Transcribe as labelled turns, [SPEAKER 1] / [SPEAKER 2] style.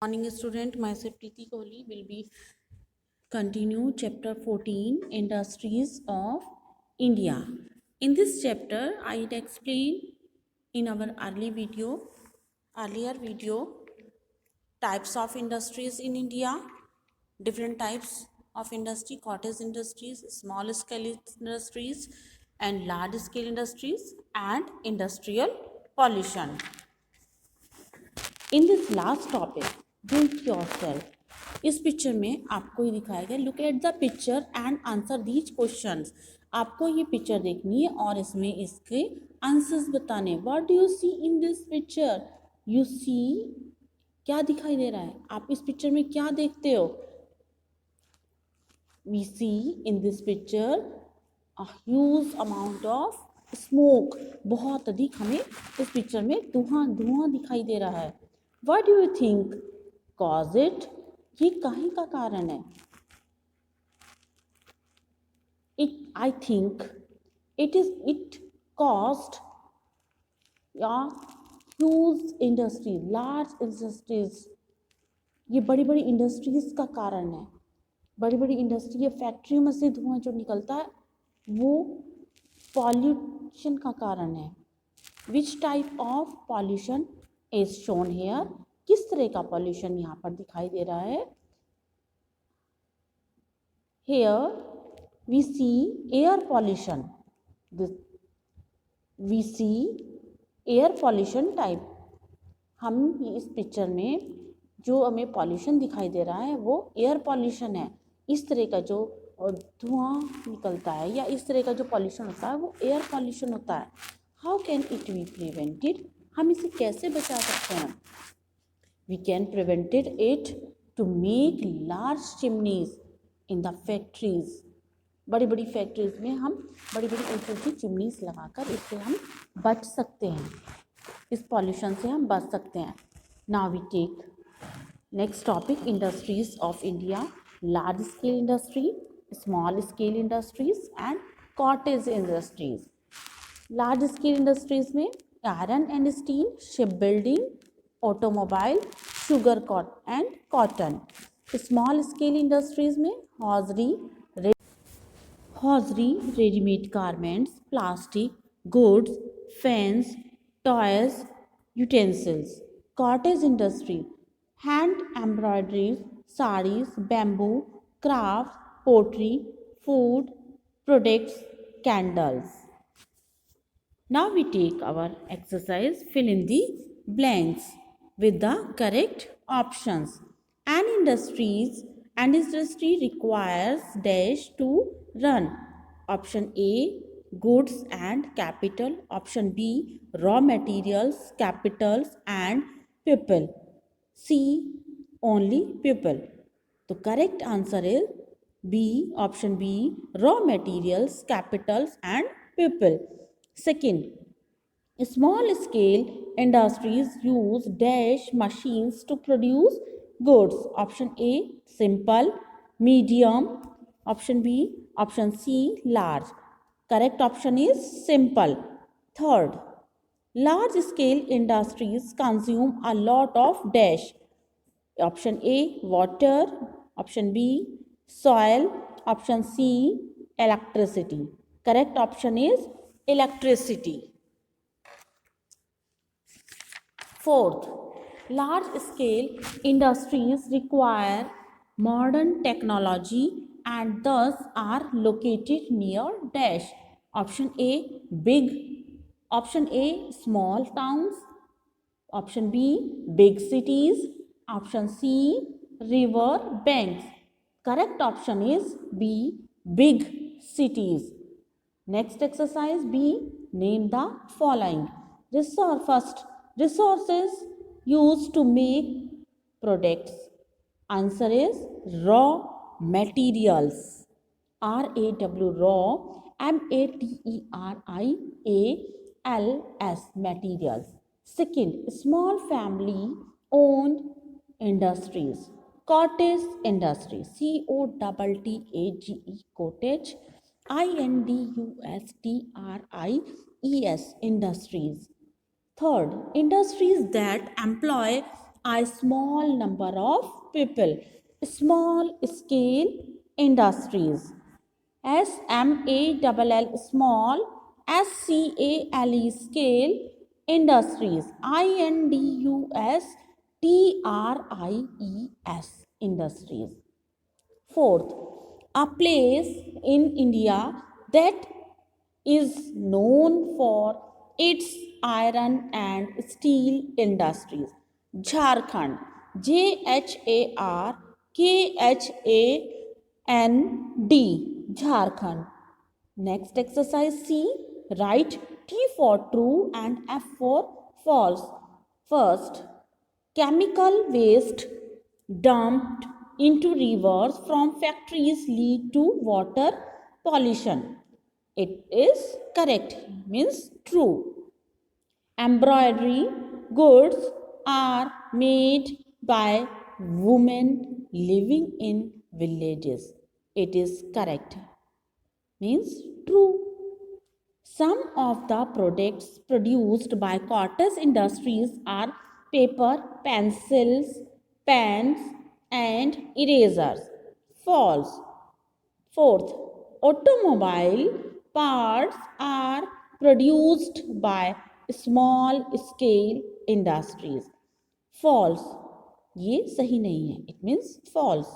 [SPEAKER 1] Morning student, myself Preeti Kohli will be continue chapter 14 Industries of India. In this chapter I had explained in our earlier video types of industries in India, different types of industry, cottage industries, small scale industries and large scale industries and industrial pollution. In this last topic do it yourself. इस picture में आपको ये दिखाया गया, look at the picture and answer these questions. आपको ये picture देखनी है और इसमें इसके आंसर्स बताने। What do you see in this picture? You see, क्या दिखाई दे रहा है? आप इस पिक्चर में क्या देखते हो? We see in this picture a huge amount of smoke. बहुत अधिक हमें इस पिक्चर में धुआं दिखाई दे रहा है। What do you think cause it? ये काहे का कारण है? I think it caused huge industry, large industries. ये बड़ी बड़ी इंडस्ट्रीज का कारण है। बड़ी बड़ी इंडस्ट्री या फैक्ट्रियों में से धुआं जो निकलता है वो पॉल्यूशन का कारण है। Which type of pollution is shown here? किस तरह का पॉल्यूशन यहाँ पर दिखाई दे रहा है? Here we see air pollution. We see air pollution type. हम इस पिक्चर में जो हमें पॉल्यूशन दिखाई दे रहा है वो एयर पॉल्यूशन है। इस तरह का जो धुआं निकलता है या इस तरह का जो पॉल्यूशन होता है वो एयर पॉल्यूशन होता है। How can it be prevented? हम इसे कैसे बचा सकते हैं? We can prevented it to make large chimneys in the factories. बड़ी बड़ी फैक्ट्रीज में हम बड़ी बड़ी ऊंची चिमनीज लगाकर इससे हम बच सकते हैं, इस पॉल्यूशन से हम बच सकते हैं। Now we take next topic, industries of India. Large scale industry, small scale industries and cottage industries. Large scale industries में iron and steel, ship building, automobile, sugar and cotton. Small scale industries में hosiery, readymade garments, plastic goods, fans, toys, utensils. Cottage industry, hand embroideries, saris, bamboo, craft, pottery, food products, candles. Now we take our exercise, fill in the blanks with the correct options. An industry requires dash to run. Option A, goods and capital. Option B, raw materials, capitals and people. C, only people. The correct answer is B, option B, raw materials, capitals and people. Second, small scale industries use dash machines to produce goods. Option A, simple, medium. Option B, option C, large. Correct option is simple. Third, large scale industries consume a lot of dash. Option A, water. Option B, soil. Option C, electricity. Correct option is electricity. Fourth, large scale industries require modern technology and thus are located near dash. Option A, big. Option A, small towns. Option B, big cities. Option C, river banks. Correct option is B, big cities. Next exercise B, name the following. First, resources used to make products. Answer is raw materials. RAW, raw, materials, materials. Second, small family owned industries. Cottage industry, COTTAGE, cottage, INDUSTRIES, industries. Third, industries that employ a small number of people. Small scale industries. SMALL small, SCALE scale industries, INDUSTRIES industries. Fourth, a place in India that is known for its iron and steel industries. Jharkhand, JHARKHAND, Jharkhand. Next exercise C. Write T for true and F for false. First, chemical waste dumped into rivers from factories lead to water pollution. It is correct, means true. Embroidery goods are made by women living in villages. It is correct, means true. Some of the products produced by Cortes Industries are paper, pencils, pens, and erasers. False. Fourth, automobile parts are produced by small scale industries. False. ये सही नहीं है. It means false.